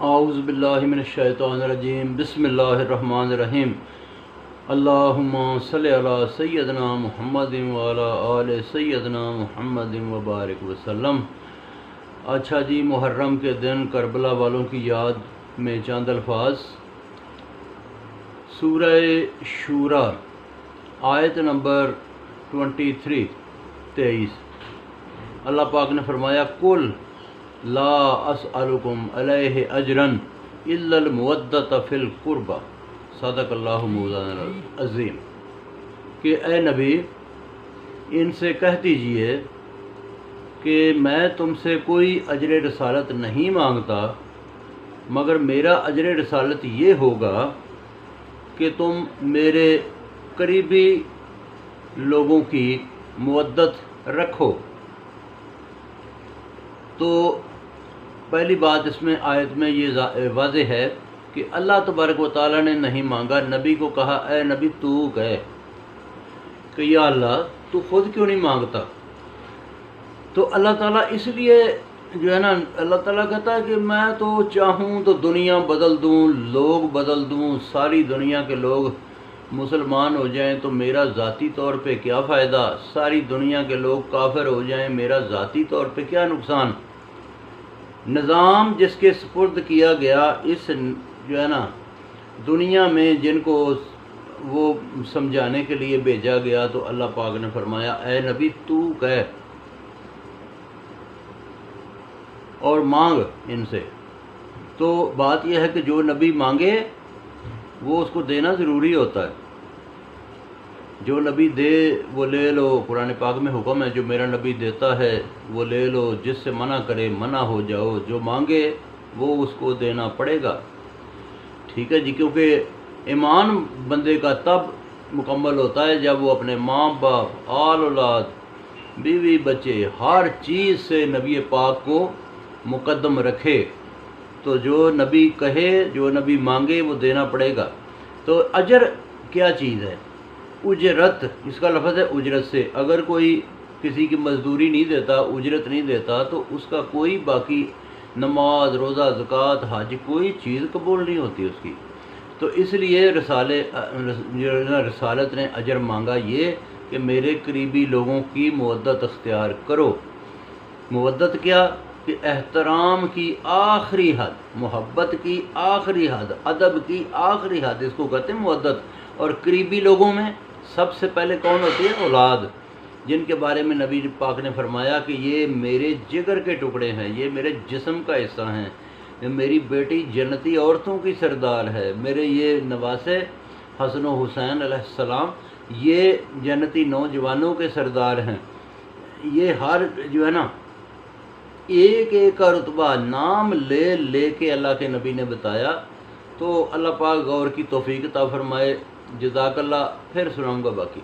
اعوذ باللہ من الشیطان الرجیم بسم اللہ الرحمن الرحیم اللہم صلی علی سیدنا محمد وعلی آل سیدنا محمد وبارک وسلم۔ اچھا جی، محرم کے دن کربلا والوں کی یاد میں چند الفاظ۔ سورہ شورا آیت نمبر 23 اللہ پاک نے فرمایا کل لا اسألکم علیہ اجرا الا المودۃ فی القربى، صدق اللہ مولانا العظیم، کہ اے نبی ان سے کہہ دیجئے کہ میں تم سے کوئی اجر رسالت نہیں مانگتا، مگر میرا اجر رسالت یہ ہوگا کہ تم میرے قریبی لوگوں کی مودت رکھو۔ تو پہلی بات اس میں آیت میں یہ واضح ہے کہ اللہ تبارک و تعالیٰ نے نہیں مانگا، نبی کو کہا اے نبی تو کہے کہ یا اللہ تو خود کیوں نہیں مانگتا۔ تو اللہ تعالیٰ اس لیے جو ہے نا، اللہ تعالیٰ کہتا ہے کہ میں تو چاہوں تو دنیا بدل دوں، لوگ بدل دوں، ساری دنیا کے لوگ مسلمان ہو جائیں تو میرا ذاتی طور پہ کیا فائدہ، ساری دنیا کے لوگ کافر ہو جائیں میرا ذاتی طور پہ کیا نقصان۔ نظام جس کے سپرد کیا گیا اس جو ہے نا دنیا میں جن کو وہ سمجھانے کے لیے بھیجا گیا، تو اللہ پاک نے فرمایا اے نبی تو کہہ اور مانگ ان سے۔ تو بات یہ ہے کہ جو نبی مانگے وہ اس کو دینا ضروری ہوتا ہے، جو نبی دے وہ لے لو۔ قرآن پاک میں حکم ہے جو میرا نبی دیتا ہے وہ لے لو، جس سے منع کرے منع ہو جاؤ، جو مانگے وہ اس کو دینا پڑے گا، ٹھیک ہے جی۔ کیونکہ ایمان بندے کا تب مکمل ہوتا ہے جب وہ اپنے ماں باپ، آل اولاد، بیوی بچے، ہر چیز سے نبی پاک کو مقدم رکھے۔ تو جو نبی کہے، جو نبی مانگے وہ دینا پڑے گا۔ تو اجر کیا چیز ہے؟ اجرت، اس کا لفظ ہے اجرت سے۔ اگر کوئی کسی کی مزدوری نہیں دیتا، اجرت نہیں دیتا، تو اس کا کوئی باقی نماز، روزہ، زکوٰۃ، حج کوئی چیز قبول نہیں ہوتی اس کی۔ تو اس لیے رسالت نے اجر مانگا یہ کہ میرے قریبی لوگوں کی مودت اختیار کرو۔ مودت کیا کہ احترام کی آخری حد، محبت کی آخری حد، ادب کی آخری حد، اس کو کہتے ہیں مودت۔ اور قریبی لوگوں میں سب سے پہلے کون ہوتی ہے؟ اولاد، جن کے بارے میں نبی پاک نے فرمایا کہ یہ میرے جگر کے ٹکڑے ہیں، یہ میرے جسم کا حصہ ہیں، میری بیٹی جنتی عورتوں کی سردار ہے، میرے یہ نواسے حسن و حسین علیہ السلام یہ جنتی نوجوانوں کے سردار ہیں۔ یہ ہر جو ہے نا ایک ایک کا رتبہ نام لے لے کے اللہ کے نبی نے بتایا۔ تو اللہ پاک غور کی توفیق عطا فرمائے۔ جزاک اللہ، پھر سناؤں گا باقی۔